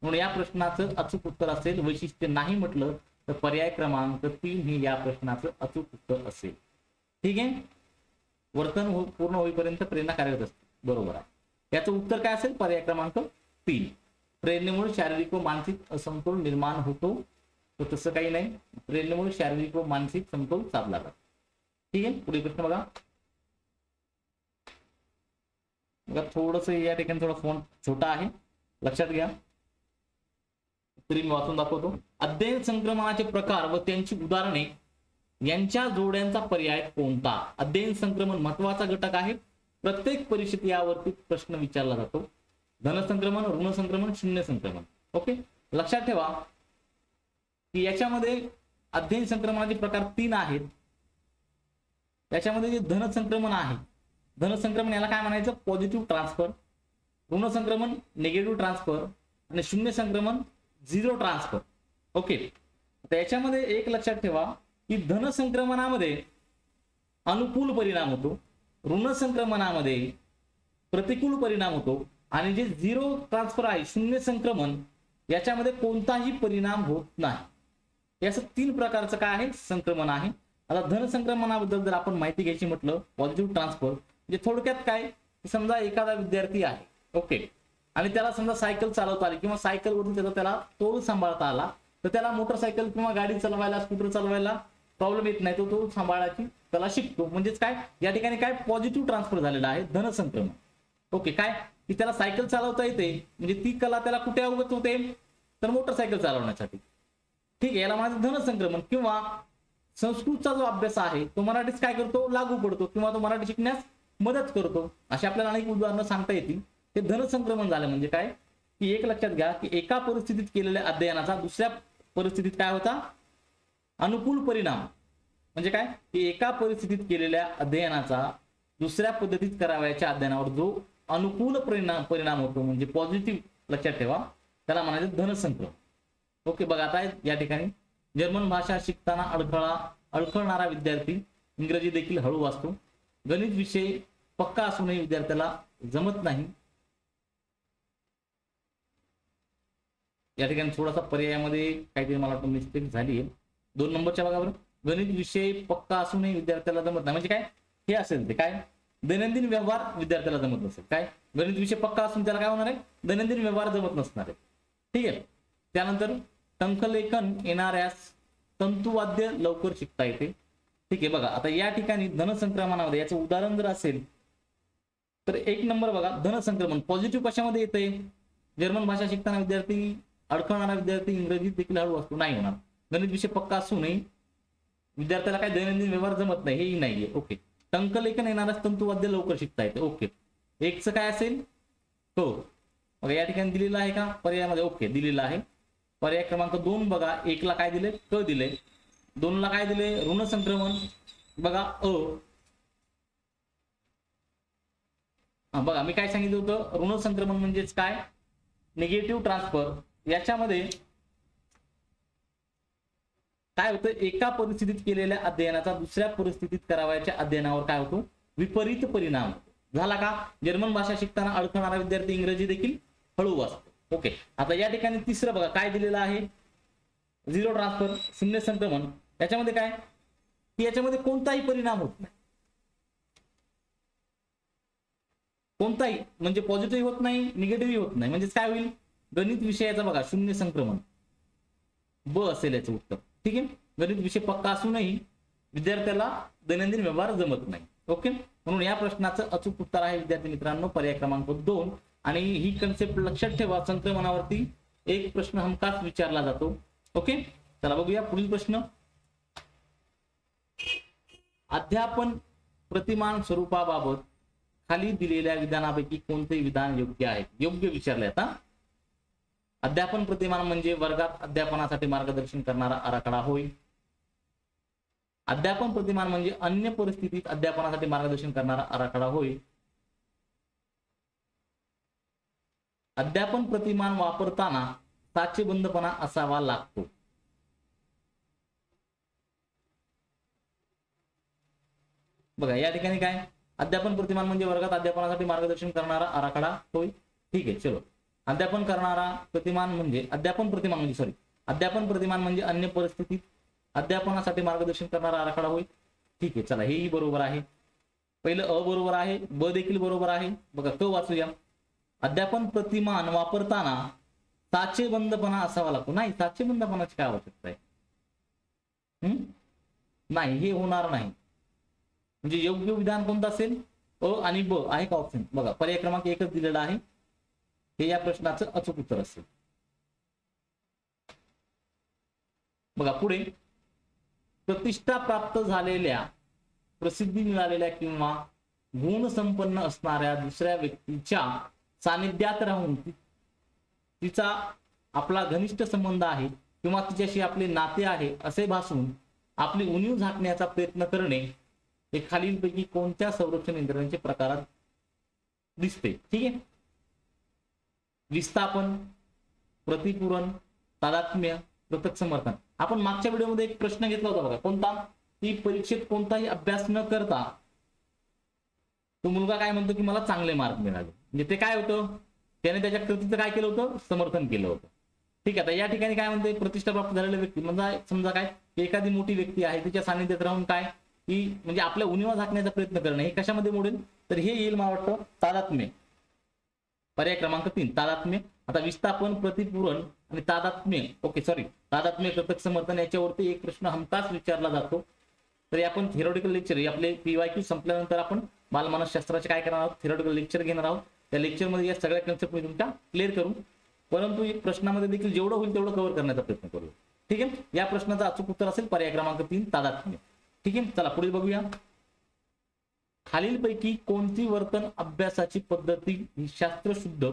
म्हणून या प्रश्नाचं अचूक उत्तर असेल. वैशिष्ट्य नाही म्हटलं तर पर्याय क्रमांक 3 हे या प्रश्नाचं अचूक उत्तर असेल. ठीक आहे, वर्तन पूर्ण होईपर्यंत प्रेरणा कार्यरत असते. बरोबर आहे. याचं उत्तर काय असेल, पर्याय क्रमांक 3. प्रेरणेमुळे शारीरिक व मानसिक असमतोल निर्माण होतो. तर तसं काही नाही, प्रेरणेमुळे शारीरिक व मानसिक समतोल साधला जातो. ठीक आहे, पुढे प्रश्न बघा. थोडस या ठिकाणी थोडा फोन छोटा आहे, लक्षात घ्या. तरी मी वाचून दाखवतो. अध्ययन संक्रमणाचे प्रकार व त्यांची उदाहरणे यांच्या जोड्यांचा पर्याय कोणता. अध्ययन संक्रमण महत्वाचा घटक आहे. प्रत्येक परीक्षेत यावरती प्रश्न विचारला जातो. धन संक्रमण, ऋण संक्रमण, शून्य संक्रमण. ओके, लक्षात ठेवा की याच्यामध्ये अध्ययन संक्रमणाचे प्रकार 3 आहेत. त्याच्यामध्ये जे धन संक्रमण आहे, धन संक्रमण याला काय म्हणायचं, पॉझिटिव्ह ट्रान्सफर. ऋण संक्रमण निगेटिव्ह ट्रान्सफर आणि शून्य संक्रमण झिरो ट्रान्सफर. ओके, तर याच्यामध्ये एक लक्षात ठेवा की धन संक्रमणामध्ये अनुकूल परिणाम होतो, ऋण संक्रमणामध्ये प्रतिकूल परिणाम होतो आणि जे झिरो ट्रान्सफर आहे, शून्य संक्रमण, याच्यामध्ये कोणताही परिणाम होत नाही. याचं 3 प्रकारचं काय आहे, संक्रमण आहे. आता धन संक्रमणाबद्दल जर आपण माहिती घ्यायची म्हटलं, पॉझिटिव्ह ट्रान्सफर म्हणजे थोडक्यात काय, समजा एखादा विद्यार्थी आहे, ओके, आणि त्याला समजा सायकल चालवता आली किंवा सायकल वरून त्याला तोल सांभाळता आला, तर त्याला मोटरसायकल किंवा गाडी चालवायला, स्कूटर चालवायला प्रॉब्लेम येत नाही, तो सांभाळायची त्याला शिकतो. म्हणजेच काय, या ठिकाणी काय पॉझिटिव्ह ट्रान्सफर झालेला आहे, धन संक्रमण. ओके, काय की त्याला सायकल चालवता येते, म्हणजे ती कला त्याला कुठे अवगत होते, तर मोटरसायकल चालवण्यासाठी. ठीक आहे, याला माझं धन संक्रमण. किंवा संस्कृतचा जो अभ्यास आहे तो मराठीत काय करतो, लागू पडतो किंवा तो मराठी शिकण्यास मदत करतो. अशी आपल्याला अनेक उदाहरणं सांगता येतील. ते धन संक्रमण झालं म्हणजे काय, की एक लक्षात घ्या की एका परिस्थितीत केलेल्या अध्ययनाचा दुसऱ्या परिस्थितीत काय होता, अनुकूल परिणाम. म्हणजे काय, की एका परिस्थितीत केलेल्या अध्ययनाचा दुसऱ्या पद्धतीत करावयाच्या अध्ययनावर जो अनुकूल परिणाम होतो, म्हणजे पॉझिटिव्ह, लक्षात ठेवा, त्याला म्हणायचं धन संक्रमण. ओके, बघा आता या ठिकाणी जर्मन भाषा शिकताना अडखळणारा विद्यार्थी इंग्रजी देखील हळू वाचतो. गणित विषय पक्का असूनही विद्यार्थ्याला जमत नाही. या ठिकाणी थोडासा पर्यायामध्ये काहीतरी मला वाटतं मिस्टेक झाली आहे. 2 नंबरच्या बघा बरं, गणित विषय पक्का असूनही विद्यार्थ्याला जमत नाही म्हणजे काय, हे असेल ते काय, दैनंदिन व्यवहार विद्यार्थ्याला जमत नसेल. काय गणित विषय पक्का असून त्याला काय होणार आहे, दैनंदिन व्यवहार जमत नसणार आहे. ठीक आहे. त्यानंतर टंकलेखन येणाऱ्यास तंतुवाद्य लवकर शिकता येते. ठीक आहे. बघा आता या ठिकाणी धनसंक्रमणामध्ये याचं उदाहरण जर असेल तर 1 नंबर बघा, धनसंक्रमण पॉझिटिव्ह कशामध्ये येते, जर्मन भाषा शिकताना विद्यार्थी अडखळणारा विद्यार्थी इंग्रजीत देखील हळू असतो, नाही होणार. गणित विषय पक्का असूनही विद्यार्थ्याला काय दैनंदिन व्यवहार जमत नाही, हेही नाहीये. ओके. टंकलेखन येणारच तंतुवाद्य लवकर शिकता येते. ओके. एकचं काय असेल, हो बघा या ठिकाणी दिलेलं आहे का पर्यायामध्ये, ओके दिलेलं आहे. पर्याय क्रमांक 2 बघा, 1 ला काय दिले, क दिले, 2 ला काय दिले, ऋण संक्रमण बघा अ. बघा मी काय सांगितलं होतं, ऋण संक्रमण म्हणजेच काय, निगेटिव्ह ट्रान्सफर. याच्यामध्ये काय होतं, एका परिस्थितीत केलेल्या अध्ययनाचा दुसऱ्या परिस्थितीत करावयाच्या अध्ययनावर काय होतो, विपरीत परिणाम झाला का. जर्मन भाषा शिकताना अडखळणारा विद्यार्थी इंग्रजी देखील हळू वाचतो. ओके. आता या ठिकाणी तिसरं बघा काय दिलेलं आहे, झिरो ट्रान्सफर, शून्य संक्रमण. याच्यामध्ये काय की याच्यामध्ये कोणताही परिणाम होत नाही, कोणताही म्हणजे पॉझिटिव्ह होत नाही, निगेटिव्ह होत नाही. म्हणजे काय होईल, गणित विषयाचा बघा शून्य संक्रमण ब असेल याचं उत्तर. ठीक आहे. गणित विषय पक्का असूनही विद्यार्थ्याला दैनंदिन व्यवहार जमत नाही. ओके. म्हणून या प्रश्नाचं अचूक उत्तर आहे विद्यार्थी मित्रांनो पर्याय क्रमांक 2. आणि ही कन्सेप्ट लक्षात ठेवा, संक्रमणावरती एक प्रश्न हमखास विचारला जातो. ओके. चला बघूया पुढील प्रश्न. अध्यापन प्रतिमान स्वरूपाबाबत खाली दिलेल्या विधानापैकी कोणते विधान योग्य आहे, योग्य विचारले. आता अध्यापन प्रतिमान म्हणजे वर्गात अध्यापनासाठी मार्गदर्शन करणारा आराखडा होय. अध्यापन प्रतिमान म्हणजे अन्य परिस्थितीत अध्यापनासाठी मार्गदर्शन करणारा आराखडा होय. अध्यापन प्रतिमान वापरताना साचेबंदपणा असावा लागतो. बघा या ठिकाणी काय, अध्यापन प्रतिमान म्हणजे वर्गात अध्यापनासाठी मार्गदर्शन करणारा आराखडा होय. ठीक आहे. चलो, अध्यापन करणारा प्रतिमान म्हणजे अध्यापन प्रतिमान म्हणजे अन्य परिस्थितीत अध्यापनासाठी मार्गदर्शन करणारा आराखडा होय. ठीक आहे. चला हेही बरोबर आहे. पहिलं अ बरोबर आहे, ब देखील बरोबर आहे. बघा क वाचूया. अध्यापन प्रतिमान वापरताना साचेबंदपणा असावा लागतो. नाही, साचेबंदपणाची काय आवश्यकता आहे, नाही, हे होणार नाही. म्हणजे योग्य विधान कोणतं असेल, अ आणि ब आहे का ऑप्शन. बघा पर्याय क्रमांक 1च दिलेला आहे, हे या प्रश्नाचं अचूक उत्तर असेल. बघा पुढे, प्रतिष्ठा प्राप्त झालेल्या, प्रसिद्धी मिळालेल्या किंवा गुण संपन्न असणाऱ्या दुसऱ्या व्यक्तीच्या सानिध्यात राहून तिचा आपला घनिष्ठ संबंध आहे किंवा तिच्याशी आपले नाते आहे असे भासून आपली उणीव झाकण्याचा प्रयत्न करणे हे खालीलपैकी कोणत्या संरक्षण यंत्रणेचे प्रकारात दिसते. ठीक आहे. विस्थापन, प्रतिपूरण, तादात्म्य, कृतक समर्थन. आपण मागच्या व्हिडिओमध्ये एक प्रश्न घेतला होता बघा, कोणता, की परीक्षेत कोणताही अभ्यास न करता तो मुलगा काय म्हणतो की मला चांगले मार्क मिळाले. म्हणजे ते काय होतं, त्याने त्याच्या कृतीचं काय केलं होतं, समर्थन केलं होतं. ठीक आहे. आता या ठिकाणी काय म्हणते, प्रतिष्ठा प्राप्त झालेल्या व्यक्ती म्हणजे समजा काय, एखादी मोठी व्यक्ती आहे तिच्या सानिध्यात राहून काय की म्हणजे आपल्या उणीवा झाकण्याचा प्रयत्न करणं, हे कशामध्ये मोडेल, तर हे येईल मला वाटतं तादात्म्य. पर्याय क्रमांक 3 तादात्म्य. आता विस्थापन, प्रतिपूरण आणि तादात्म्य, ओके सॉरी तादात्म्य, कृतक समर्थन याच्यावरती एक प्रश्न हमखास विचारला जातो. तरी आपण थिअरॉटिकल लेक्चर, आपले PYQ संपल्यानंतर आपण बालमानसशास्त्राचे काय करणार आहोत, थिअरॉटिकल लेक्चर घेणार आहोत. त्या लेक्चरमध्ये या सगळ्या कन्सेप्ट मी तुमच्या क्लिअर करू, परंतु एक प्रश्नामध्ये देखील जेवढं होईल तेवढं कव्हर करण्याचा प्रयत्न करू. ठीक आहे. या प्रश्नाचं अचूक उत्तर असेल पर्याय क्रमांक 3 तादात्म्य. ठीक आहे. चला पुढे बघूया. खालीलपैकी कोणती वर्तन अभ्यासाची पद्धती ही शास्त्रशुद्ध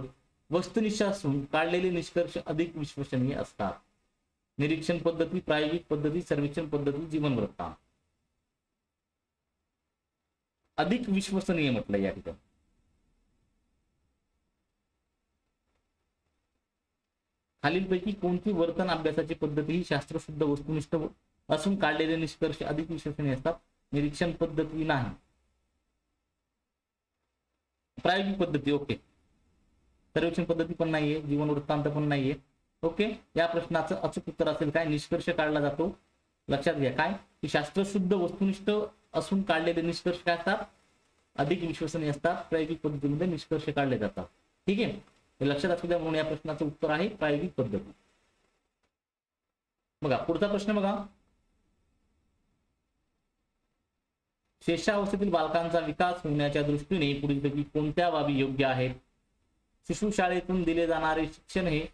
वस्तुनिष्ठ असून काढलेले निष्कर्ष अधिक विश्वसनीय असतात. निरीक्षण पद्धती, प्रायोगिक पद्धती, सर्वेक्षण पद्धती, जीवन वृत्तांत. अधिक विश्वसनीय म्हटलं या ठिकाणी. खालीलपैकी कोणती वर्तन अभ्यासाची पद्धती ही शास्त्रशुद्ध वस्तुनिष्ठ असून काढलेले निष्कर्ष अधिक विश्वसनीय असतात. निरीक्षण पद्धती नाही, प्रायोगिक पद्धती ओके, सर्वेक्षण पद्धती पण नाहीये, जीवन वृत्तांत पण नाहीये. ओके. या प्रश्नाचं अचूक उत्तर असेल काय, निष्कर्ष काढला जातो लक्षात घ्या काय की शास्त्रशुद्ध वस्तुनिष्ठ असून काढलेले निष्कर्ष काय असतात, अधिक विश्वसनीय असतात. प्रायोगिक पद्धतीमध्ये निष्कर्ष काढले जातात. ठीक आहे, हे लक्षात असू द्या. म्हणून या प्रश्नाचं उत्तर आहे प्रायोगिक पद्धती. बघा पुढचा प्रश्न बघा, शेषावस्थेतील बालकांचा विकास होण्याच्या दृष्टीने पुढीलपैकी कोणत्या बाबी योग्य आहेत? शिशुशाळेतून दिले जाणारे शिक्षण हे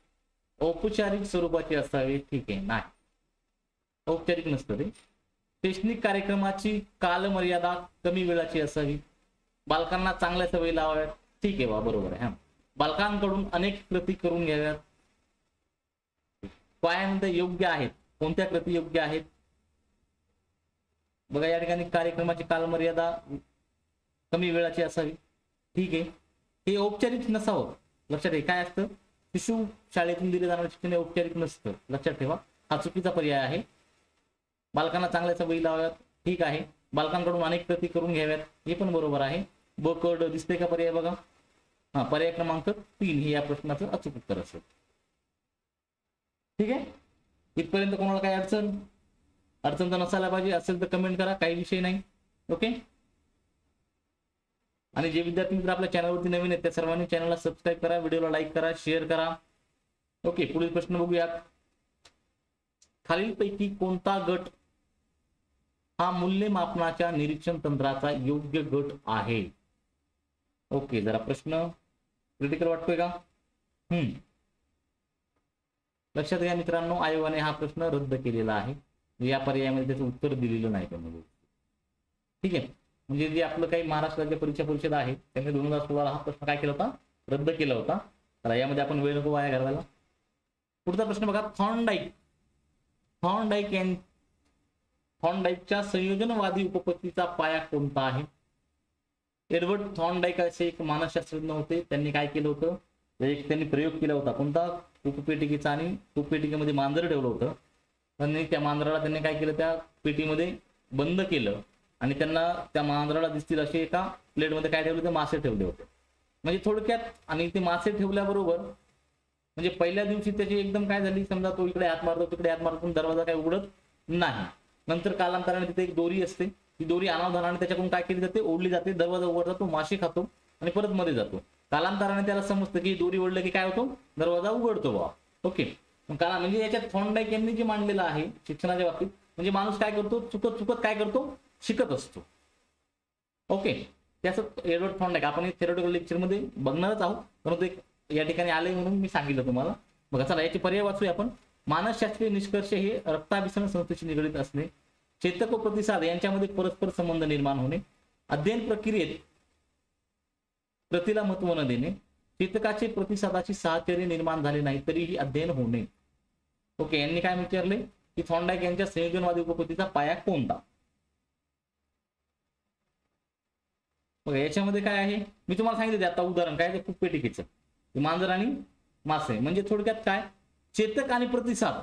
औपचारिक स्वरूपाचे असावे. ठीक आहे, नाही, औपचारिक नसतं ते. शैक्षणिक कार्यक्रमाची कालमर्यादा कमी वेळाची असावी. बालकांना चांगल्या सवयी लावाव्यात. ठीक आहे बा, बरोबर आहे. बालकांकडून अनेक कृती करून घ्याव्यात. पायामध्ये योग्य आहेत. कोणत्या कृती योग्य आहेत? बघा या ठिकाणी कार्यक्रमाची कालमर्यादा कमी वेळाची असावी. ठीक आहे, हे औपचारिक नसावं. लक्षात ठेवा काय असतं, शिशु शाळेतून दिले जाणारे शिक्षण हे औपचारिक नसतं. लक्षात ठेवा, हा चुकीचा पर्याय आहे. बालकांना चांगल्या सवयी लावाव्यात. ठीक आहे, बालकांकडून अनेक कृती करून घ्याव्यात. हे पण बरोबर आहे. ब क ड दिसते का पर्याय? बघा, हा पर्याय क्रमांक 3 हे या प्रश्नाचं अचूक उत्तर असेल. ठीक आहे, इथपर्यंत कोणाला काही अडचण तर नसायला पाहिजे. असेल तर कमेंट करा, काही विषय नाही. ओके, आणि जे विद्यार्थी मित्र आपल्या चॅनलवरती नवीन आहेत त्या सर्वांनी चॅनलला सबस्क्राईब करा, व्हिडिओला लाईक करा, शेअर करा. ओके, पुढील प्रश्न बघूयात. खालीलपैकी कोणता गट हा मूल्यमापनाच्या निरीक्षण तंत्राचा योग्य गट आहे? ओके, जरा प्रश्न क्रिटिकल वाटतोय का? लक्षात घ्या मित्रांनो, आयोगाने हा प्रश्न रद्द केलेला आहे. या पर्यायामध्ये त्याचं उत्तर दिलेलं नाही त्यामध्ये. ठीक आहे, म्हणजे जे आपलं काही महाराष्ट्र राज्य परीक्षा परिषद आहे त्यांनी 2016 हा प्रश्न काय केला होता, रद्द केला होता. तर यामध्ये आपण वेळ नको वाया घालवायला. पुढचा प्रश्न बघा, थॉर्नडाईकच्या संयोजनवादी उपपत्तीचा पाया कोणता आहे? एडवर्ड थॉर्नडाईक असे एक मानसशास्त्रज्ञ होते. त्यांनी काय केलं होतं, त्यांनी प्रयोग केला होता. कोणता? उपपेटिकेचा. आणि उपपेटिकेमध्ये मांजर ठेवलं होतं. त्यांनी त्या मांजराला त्यांनी काय केलं, त्या पेटीमध्ये बंद केलं आणि त्यांना त्या मांजराला दिसतील असे एका प्लेटमध्ये काय ठेवले होते, मासे ठेवले होते. म्हणजे थोडक्यात, आणि ते मासे ठेवल्याबरोबर म्हणजे पहिल्या दिवशी त्याची एकदम काय झाली, समजा तो इकडे हात मारतो तिकडे हात मारतो, दरवाजा काय उघडत नाही. नंतर कालांतराने तिथे एक दोरी असते, ती दोरी अनावधानाने त्याच्याकडून काय केली जाते, ओढली जाते. दरवाजा उघडतो, तो मासे खातो आणि परत मध्ये जातो. कालांतराने त्याला समजतं की दोरी ओढलं की काय होतो, दरवाजा उघडतो बा. ओके, कारण म्हणजे याच्यात थॉर्नडाईक यांनी जे मांडलेलं आहे शिक्षणाच्या बाबतीत, म्हणजे माणूस काय करतो, चुकत काय करतो, शिकत असतो. ओके, त्याचं एडवर्ड थॉर्नडाईक आपण थेरोटिकल लेक्चर मध्ये बघणारच आहोत, परंतु एक या ठिकाणी आले म्हणून मी सांगितलं तुम्हाला. बघा चला याचे पर्याय वाचूया आपण. मानसशास्त्रीय निष्कर्ष हे रक्ताभिसरण संस्थेशी निगडीत असणे, चेतक व प्रतिसाद यांच्यामध्ये परस्पर संबंध निर्माण होणे, अध्ययन प्रक्रियेत प्रतीला महत्व न देणे, चेतकाचे प्रतिसादाची साहचर्य निर्माण झाले नाही तरीही अध्ययन होणे. ओके, यांनी काय विचारले की थॉर्नडाईक यांच्या संयोजनवादी उपपत्तीचा पाया कोणता? बघा याच्यामध्ये काय आहे, मी तुम्हाला सांगितलं आता उदाहरण काय, ते पेटिकेचं मांजर आणि मासे. म्हणजे थोडक्यात काय, चेतक आणि प्रतिसाद.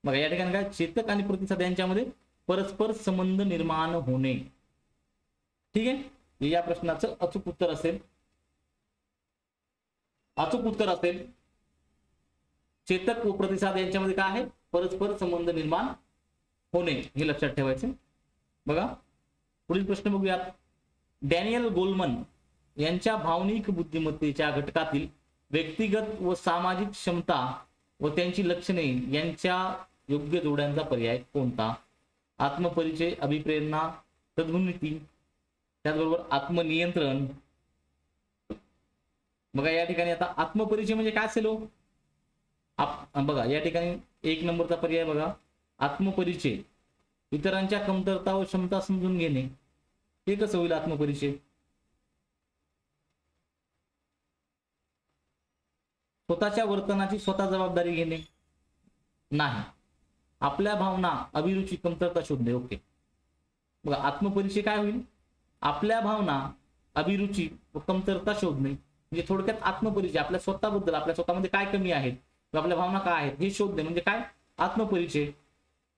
बघा या ठिकाणी काय, चेतक आणि प्रतिसाद यांच्यामध्ये परस्पर संबंध निर्माण होणे. ठीक आहे, या प्रश्नाचं अचूक उत्तर असेल. चेतक व प्रतिसाद यांच्यामध्ये काय आहे, परस्पर संबंध निर्माण होणे, हे लक्षात ठेवायचे. बघा पुढील प्रश्न बघूयात. डॅनियल गोलमन यांच्या भावनिक बुद्धिमत्तेच्या घटकातील व्यक्तिगत व सामाजिक क्षमता व त्यांची लक्षणे यांच्या योग्य जोड्यांचा पर्याय कोणता? आत्मपरिचय, अभिप्रेरणा, सद्गुणनीती, त्याचबरोबर आत्मनियंत्रण. बघा या ठिकाणी आता आत्मपरिचय म्हणजे काय असेल? बघा या ठिकाणी 1 नंबरचा पर्याय बघा, आत्मपरिचय, इतरांच्या कमतरता व क्षमता समजून घेणे. हे कसं होईल आत्मपरिचय? स्वतःच्या वर्तनाची स्वतः जबाबदारी घेणे नाही. आपल्या भावना, अभिरुची, कमतरता शोधणे. ओके, बघा आत्मपरिचय काय होईल, आपल्या भावना, अभिरुची व कमतरता शोधणे. म्हणजे थोडक्यात आत्मपरिचय, आपल्या स्वतःबद्दल, आपल्या स्वतःमध्ये काय कमी आहेत, आपल्या भावना काय आहेत हे शोधणे म्हणजे काय, आत्मपरिचय.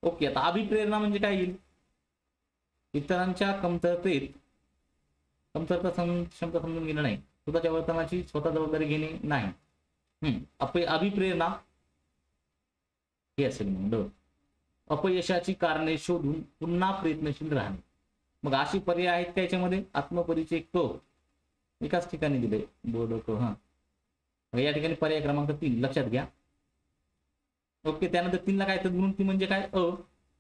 ओके, आता अभिप्रेरणा म्हणजे काय येईल, इतरांच्या क्षमता समजून घेणे नाही, स्वतःच्या वर्तनाची स्वतः जबाबदारी घेणे नाही. अभिप्रेरणा हे असेल. अपयशाची कारणे शोधून पुन्हा प्रयत्नशील राहणे. मग अशी पर्याय आहेत का याच्यामध्ये? आत्मपरिचय क एकाच ठिकाणी दिले बोर्ड क. या ठिकाणी पर्याय क्रमांक 3 लक्षात घ्या. ओके. त्यानंतर 3 ला काय तर गुण ती म्हणजे काय?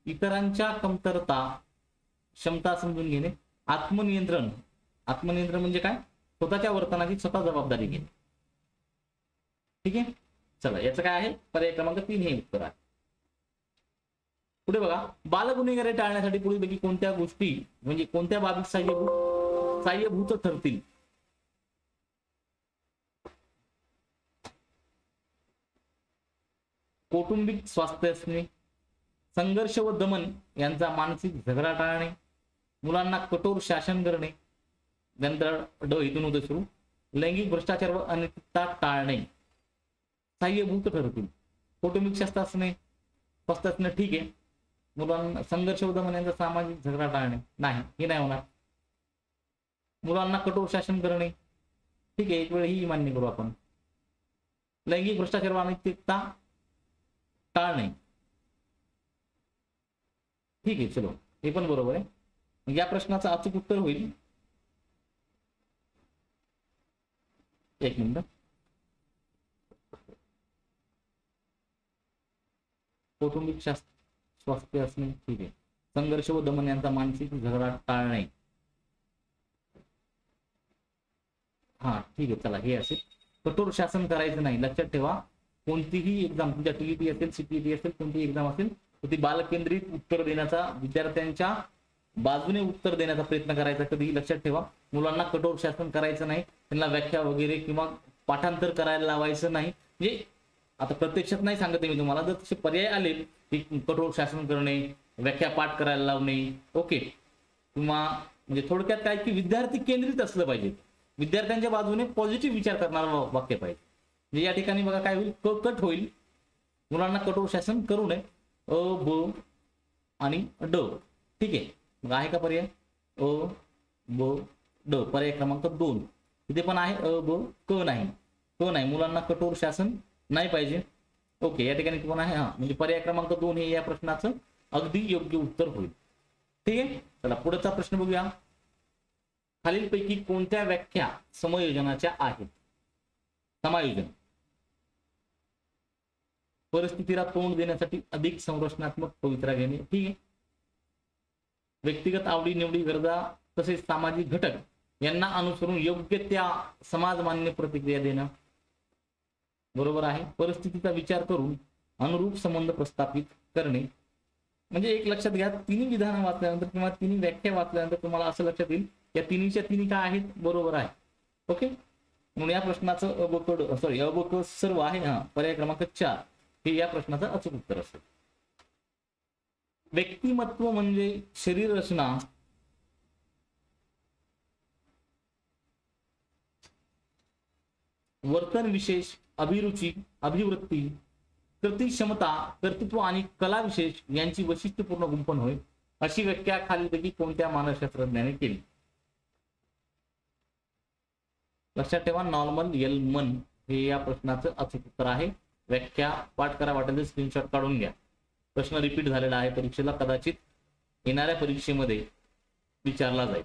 इतरांच्या कमतरता क्षमता समजून घेणे. आत्मनियंत्रण. आत्मनियंत्रण म्हणजे काय? स्वतःच्या वर्तनाची स्वतः जबाबदारी घेणे. ठीक आहे. चला याचं काय आहे? पर्याय क्रमांक 3 हे उत्तर आहे. पुढे बघा. बालगुन्हेगारी टाळण्यासाठी पुढीलपैकी कोणत्या गोष्टी म्हणजे कोणत्या बाबी सहाय्यभूत ठरतील? कौटुंबिक स्वास्थ्य असणे, संघर्ष व दमन यांचा मानसिक झगडा टाळणे, मुलांना कठोर शासन करणे, नंतर ड इथून होते सुरू, लैंगिक भ्रष्टाचार व अनैतिकता टाळणे सहाय्यभूत ठरतील. कौटुंबिक शास्त्र असणे, स्वास्थ्य असणे ठीक आहे. मुलांना संघर्ष व दमन यांचा सामाजिक झगडा टाळणे नाही, हे नाही होणार. मुलांना कठोर शासन करणे ठीक आहे, एक वेळ ही मान्य करू आपण. लैंगिक भ्रष्टाचार व अनैतिकता टाळणे ठीक आहे. चलो हे पण बरोबर आहे. या प्रश्नाचं अचूक उत्तर होईल, एक मिनिट, कौटुंबिक स्वास्थ्य असणे ठीक आहे. संघर्ष व दमन यांचा मानसिक झगडा टाळणे हा ठीक आहे. चला हे असेल. कठोर शासन करायचं नाही. लक्षात ठेवा, कोणतीही एक्झाम तुमच्या टीईटी असेल, सीपीटी असेल, कोणतीही एक्झाम असेल तर ती बालकेंद्रित उत्तर देण्याचा, विद्यार्थ्यांच्या बाजूने उत्तर देण्याचा प्रयत्न करायचा. कधीही लक्षात ठेवा, मुलांना कठोर शासन करायचं नाही, त्यांना व्याख्या वगैरे किंवा पाठांतर करायला लावायचं नाही. म्हणजे आता प्रत्यक्षात नाही सांगते मी तुम्हाला, जर तसे पर्याय आले की कठोर शासन करणे, व्याख्या पाठ करायला लावणे, ओके, किंवा म्हणजे थोडक्यात काय की विद्यार्थी केंद्रित असलं पाहिजे, विद्यार्थ्यांच्या बाजूने पॉझिटिव्ह विचार करणारं वाक्य पाहिजे. म्हणजे या ठिकाणी बघा काय होईल, क कट होईल, मुलांना कठोर शासन करू नये, अ ब आणि ड ठीक आहे. मग आहे का पर्याय? अ ब ड पर्याय क्रमांक 2 इथे पण आहे. अ ब क नाही, क नाही, मुलांना कठोर शासन नाही पाहिजे. ओके, या ठिकाणी पण आहे. म्हणजे पर्याय क्रमांक 2 हे या प्रश्नाचं अगदी योग्य उत्तर होईल. ठीक आहे. चला पुढचा प्रश्न बघूया. खालीलपैकी कोणत्या व्याख्या समायोजनाच्या आहेत? समायोजन परिस्थितीला तोंड देण्यासाठी अधिक संरचनात्मक पवित्रा घेणे ठीक आहे. व्यक्तिगत आवडी निवडी, गरजा तसेच सामाजिक घटक यांना अनुसरून योग्य त्या समाजमान्य प्रतिक्रिया देणं बरोबर आहे. परिस्थितीचा विचार करून अनुरूप संबंध प्रस्थापित करणे. म्हणजे एक लक्षात घ्या, तिन्ही विधानं वाचल्यानंतर किंवा तिन्ही व्याख्या वाचल्यानंतर तुम्हाला असं लक्षात येईल या तिन्हीच्या तिन्ही काय आहेत, बरोबर आहे. ओके, म्हणून या प्रश्नाचं अबक सर्व आहे. पर्याय क्रमांक 4 हे या प्रश्नाचं अचूक उत्तर असेल. व्यक्तिमत्व म्हणजे शरीर रचना, वर्तन विशेष, अभिरुची, अभिवृत्ती, कृती क्षमता, कर्तृत्व आणि कला विशेष यांची वैशिष्ट्यपूर्ण गुंफण होय. अशी व्याख्या खालीलपैकी कोणत्या मानसशास्त्रज्ञाने केली? लक्षात ठेवा, नॉर्मन एलमन हे या प्रश्नाचं अचूक उत्तर आहे. व्याख्या पाठ करा, वाटेल तर स्क्रीनशॉट काढून घ्या. प्रश्न रिपीट झालेला आहे परीक्षेला, कदाचित येणाऱ्या परीक्षेमध्ये विचारला जाईल.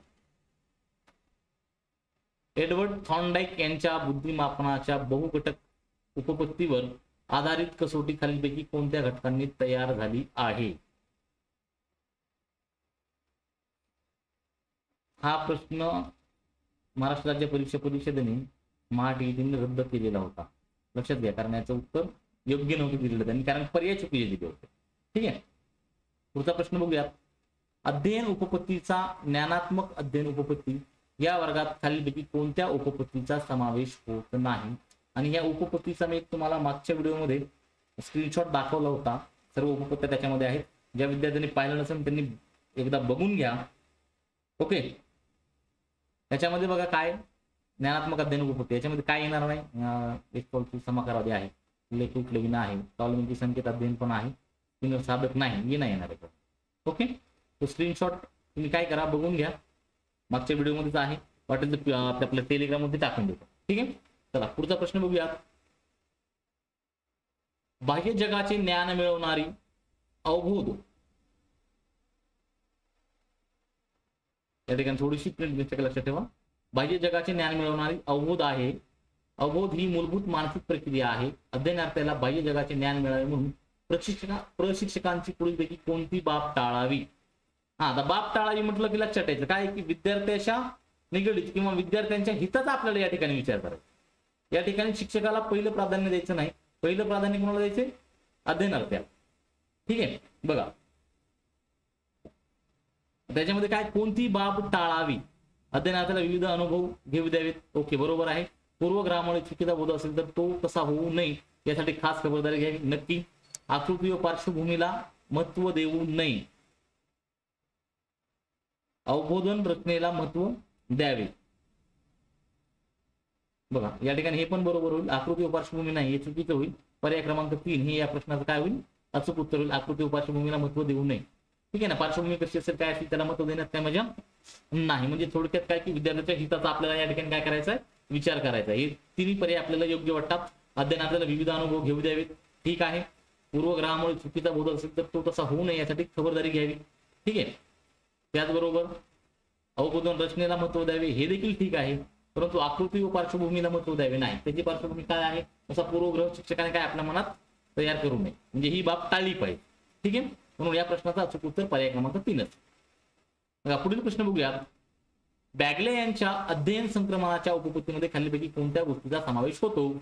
एडवर्ड थॉर्नडाईक यांच्या बुद्धिमापनाच्या बहुघटक उपपत्तीवर आधारित कसोटी खालीलपैकी कोणत्या घटकांनी तयार झाली आहे? हा प्रश्न महाराष्ट्र राज्य परीक्षा परिषदेने महाटीईटीने रद्द केलेला होता. लक्षात घ्या, कारण याचं उत्तर योग्य नव्हतं दिलेलं त्यांनी, कारण पर्याय चुकीचे दिले होते. ठीक आहे. पुढचा प्रश्न बघूयात. अध्ययन उपपत्तीचा ज्ञानात्मक अध्ययन उपपत्ती या वर्गात खालीलपैकी कोणत्या उपपत्तीचा समावेश होत नाही? आणि या उपपत्तीचा मी तुम्हाला मागच्या व्हिडिओमध्ये स्क्रीनशॉट दाखवला होता. सर्व उपपत्त्या त्याच्यामध्ये आहेत. ज्या विद्यार्थ्यांनी पाहिलं नसेल त्यांनी एकदा बघून घ्या. ओके, त्याच्यामध्ये बघा काय ज्ञानात्मक अध्ययन उपपत्ती, याच्यामध्ये काय येणार नाही. एक कौलची समाकारादी आहे, लेखिक लगिना आहे, टॉलमिंटी संकेत अध्ययन पण आहे, तीन साधक नाही, हे नाही येणार आहे. ओके, तो स्क्रीनशॉट तुम्ही काय करा, बघून घ्या. मागच्या व्हिडिओमध्येच आहे, वाटेल तर आपल्या टेलिग्राम मध्ये टाकून देतो. ठीक आहे. चला पुढचा प्रश्न बघूया. बाह्य जगाचे ज्ञान मिळवणारी अवबोध या ठिकाणी थोडीशी प्रिंट मिस्टेक लक्षात ठेवा. बाह्य जगाचे ज्ञान मिळवणारी अवबोध आहे. अवबोध ही मूलभूत मानसिक प्रक्रिया आहे. अध्ययनार्थ्याला बाह्य जगाचे ज्ञान मिळावे म्हणून प्रशिक्षकांची पुढीलपैकी कोणती बाब टाळावी. आता बाब टाळावी म्हटलं की लक्षात ठेवायचं काय की विद्यार्थ्याच्या निगडीत किंवा विद्यार्थ्यांच्या हिताचा आपल्याला या ठिकाणी विचार करायचा. या ठिकाणी शिक्षकाला पहिलं प्राधान्य द्यायचं नाही. पहिलं प्राधान्य कोणाला द्यायचे? अध्ययनार्थ्याला. ठीक आहे, बघा त्याच्यामध्ये काय कोणती बाब टाळावी. अध्ययनार्थ्याला विविध अनुभव घेऊ द्यावेत. ओके, बरोबर आहे. पूर्वग्रहामुळे चुकीचा बोध असेल तर तो तसा होऊ नये यासाठी खास खबरदारी घ्यावी. नक्की. आकृती व पार्श्वभूमीला महत्व देऊ नये. अवबोधन रचनेला महत्व द्यावे. बघा या ठिकाणी हे पण बरोबर होईल. आकृती व पार्श्वभूमी नाही हे चुकीचं होईल. पर्याय क्रमांक 3 हे या प्रश्नाचं काय होईल? अचूक उत्तर होईल. आकृती व पार्श्वभूमीला महत्व देऊ नये. ठीक आहे ना. पार्श्वभूमी कशी असेल काय असेल त्याला महत्व देण्यात काय मजा नाही. म्हणजे थोडक्यात काय की विद्यार्थ्याच्या हिताचा आपल्याला या ठिकाणी काय करायचा आहे? विचार करायचा. हे तिन्ही पर्याय आपल्याला योग्य वाटतात. अध्ययनार्थ्याला विविध अनुभव घेऊ द्यावेत. ठीक आहे. पूर्वग्रहामुळे चुकीचा बोध असेल तर तो तसा होऊ नये यासाठी खबरदारी घ्यावी. ठीक आहे. त्याचबरोबर अवबोधन रचनेला महत्व द्यावे हे देखील ठीक आहे. परंतु आकृती व पार्श्वभूमीला महत्व द्यावे नाही. त्याची पार्श्वभूमी काय आहे असा पूर्वग्रह शिक्षकाने काय आपल्या मनात तयार करू नये. म्हणजे ही बाब टाळली पाहिजे. ठीक आहे. म्हणून या प्रश्नाचा अचूक उत्तर पर्याय क्रमांक 3च. बघा पुढील प्रश्न बघूया. बॅगले यांच्या अध्ययन संक्रमणाच्या उपपत्तीमध्ये खालीलपैकी कोणत्या गोष्टीचा समावेश होतो?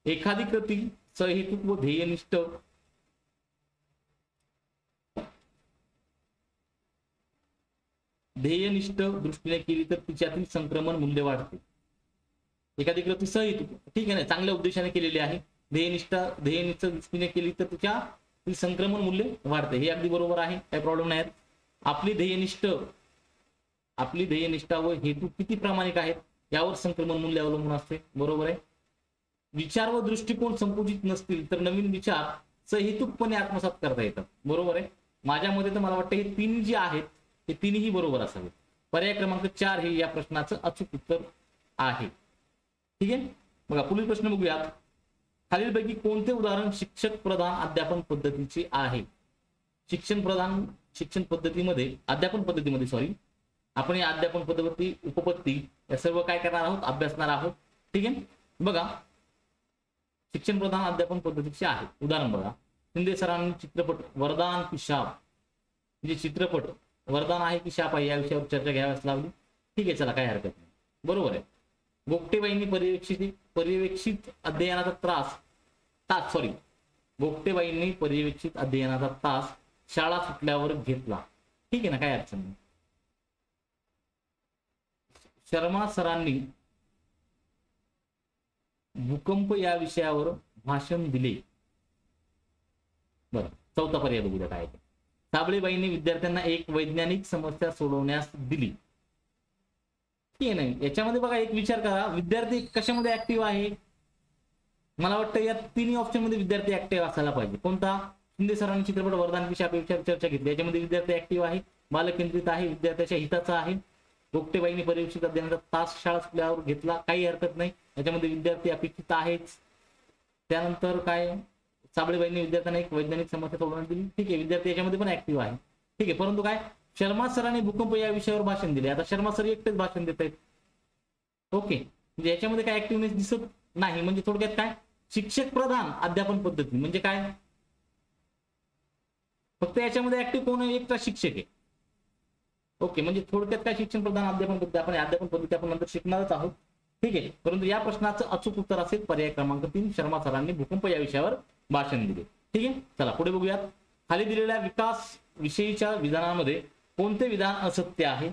एखादी कृती सहेतुक व ध्येयनिष्ठ दृष्टीने केली तर तिच्यातील संक्रमण मूल्य वाढते. एखादी कृती सहेतुक ठीक आहे ना चांगल्या उद्देशाने केलेली आहे. ध्येयनिष्ठ दृष्टीने केली तर तिच्या संक्रमण मूल्य वाढते. हे अगदी बरोबर आहे. काही प्रॉब्लेम नाही. आपली ध्येयनिष्ठा व हेतू किती प्रामाणिक आहेत यावर संक्रमण मूल्य अवलंबून असते. बरोबर आहे. विचार व दृष्टिकोन संकुचित नसतील तर नवीन विचार सहेतुकपणे आत्मसात करता येतात. बरोबर आहे. माझ्या मते तर मला वाटतं हे तीन जे आहेत हे तिन्ही बरोबर असावे. पर्याय क्रमांक 4 हे या प्रश्नाचं अचूक उत्तर आहे. ठीक आहे. बघा पुढील प्रश्न बघूया. खालीलपैकी कोणते उदाहरण शिक्षक प्रधान अध्यापन पद्धतीचे आहे? शिक्षण पद्धतीमध्ये अध्यापन पद्धतीमध्ये आपण या अध्यापन पद्धती उपपत्ती या सर्व काय करणार आहोत? अभ्यासणार आहोत. ठीक आहे. बघा शिक्षण प्रधान अध्यापन पद्धतीचे आहे. उदाहरण बघा. शिंदे सरांनी चित्रपट वरदान की शाप म्हणजे चित्रपट वरदान आहे की शाप आहे या विषयावर चर्चा घ्याव्यास लावली. ठीक आहे, चला काही हरकत नाही. बरोबर आहे. गोगटेबाईंनी पर्यवेक्षित अध्ययनाचा तास शाळा सुटल्यावर घेतला. ठीक आहे ना, काय अडचण नाही. शर्मा सरांनी भूकंप या विषयावर भाषण दिले. बरं, चौथा पर्याय बघूया काय आहे. साबळेबाईंनी विद्यार्थ्यांना एक वैज्ञानिक समस्या सोडवण्यास दिली. ठीक आहे नाही. याच्यामध्ये बघा एक विचार करा, विद्यार्थी कशामध्ये ऍक्टिव्ह आहे? मला वाटतं या तिन्ही ऑप्शन मध्ये विद्यार्थी ऍक्टिव्ह असायला पाहिजे. कोणता? शिंदे सरांनी चित्रपट वरदान की शाप विषयावर चर्चा घेतली. याच्यामध्ये विद्यार्थी ऍक्टिव्ह आहे, बालकेंद्रित आहे, विद्यार्थ्याच्या हिताचा आहे. गोगटेबाईंनी पर्यवेक्षित अध्ययनाचा तास शाळा सुटल्यावर घेतला. काही हरकत नाही. याच्यामध्ये विद्यार्थी अपेक्षित आहेच. त्यानंतर काय? साबळेबाईंनी विद्यार्थ्यांना एक वैज्ञानिक समस्या सोडवण्यास दिली. ठीक आहे, विद्यार्थी याच्यामध्ये पण ऍक्टिव्ह आहे. ठीक आहे. परंतु काय? शर्मा सरांनी भूकंप या विषयावर भाषण दिले. आता शर्मा सर एकटेच भाषण देत आहेत. ओके, म्हणजे याच्यामध्ये काय ऍक्टिव्हनेस दिसत नाही. म्हणजे थोडक्यात काय? शिक्षक प्रधान अध्यापन पद्धती म्हणजे काय? फक्त याच्यामध्ये ऍक्टिव्ह कोण? एकटा शिक्षक आहे. ओके, म्हणजे थोडक्यात काय? शिक्षण प्रधान अध्यापन पद्धती. आपण अध्यापन पद्धती आपण नंतर शिकणारच आहोत. ठीक आहे. परंतु या प्रश्नाचं अचूक उत्तर असेल पर्याय क्रमांक 3 शर्मा सरांनी भूकंप या विषयावर भाषण दिले. ठीक आहे. चला पुढे बघूयात. खाली दिलेल्या विकास विषयीच्या विधानामध्ये कोणते विधान असत्य आहे?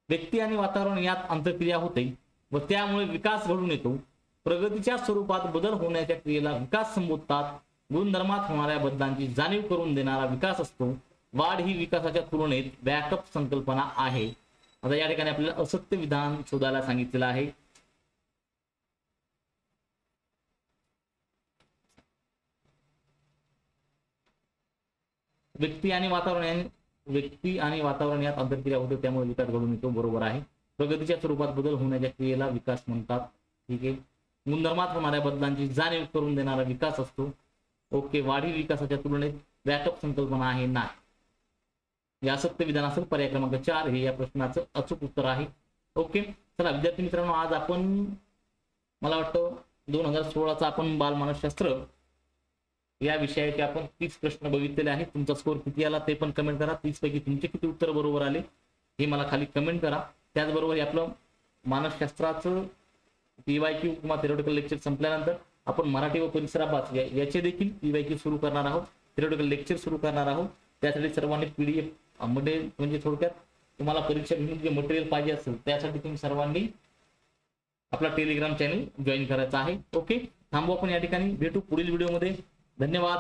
व्यक्ती आणि वातावरण यात आंतरक्रिया होते व त्यामुळे विकास घडून येतो. प्रगतीच्या स्वरूपात बदल होण्याच्या क्रियेला विकास संबोधतात. गुणधर्मात होणाऱ्या बदलांची जाणीव करून देणारा विकास असतो. वाढ ही विकासाच्या तुलनेत बॅकअप संकल्पना आहे. आता या ठिकाणी आपल्याला असत्य विधान शोधायला सांगितलेलं आहे. व्यक्ती आणि वातावरण यात आंतरक्रिया होते त्यामुळे विकास घडून येतो. बरोबर आहे. प्रगतीच्या स्वरूपात बदल होण्याच्या क्रियेला विकास म्हणतात. ठीक आहे. गुणधर्मात होणाऱ्या बदलांची जाणीव करून देणारा विकास असतो. ओके, वाढी विकासाच्या तुलनेत बॅकअप संकल्पना आहे ना. या असत्य विधान असेल पर्याय क्रमांक 4 हे या प्रश्नाचं अचूक उत्तर आहे. ओके, चला विद्यार्थी मित्रांनो, आज आपण मला वाटतं 2016चा आपण बालमानसशास्त्र या विषयाचे आपण 30 प्रश्न बघितलेले आहेत. तुमचा स्कोर किती आला ते पण कमेंट करा. 30 पैकी तुमचे किती उत्तर बरोबर आले हे मला खाली कमेंट करा. त्याचबरोबर आपलं मानसशास्त्राचं PYQ किंवा थेरोटिकल लेक्चर संपल्यानंतर आपण मराठी व परिसर अभ्यास याचे देखील PYQ सुरू करणार आहोत, थेरोटिकल लेक्चर सुरू करणार आहोत. त्यासाठी सर्वांनी PDF मध्ये म्हणजे थोडक्यात तुम्हाला परीक्षा घेऊन जे मटेरियल पाहिजे असेल त्यासाठी तुम्ही सर्वांनी आपला टेलिग्राम चॅनल जॉईन करायचा आहे. ओके, थांबू आपण या ठिकाणी, भेटू पुढील व्हिडिओमध्ये. धन्यवाद.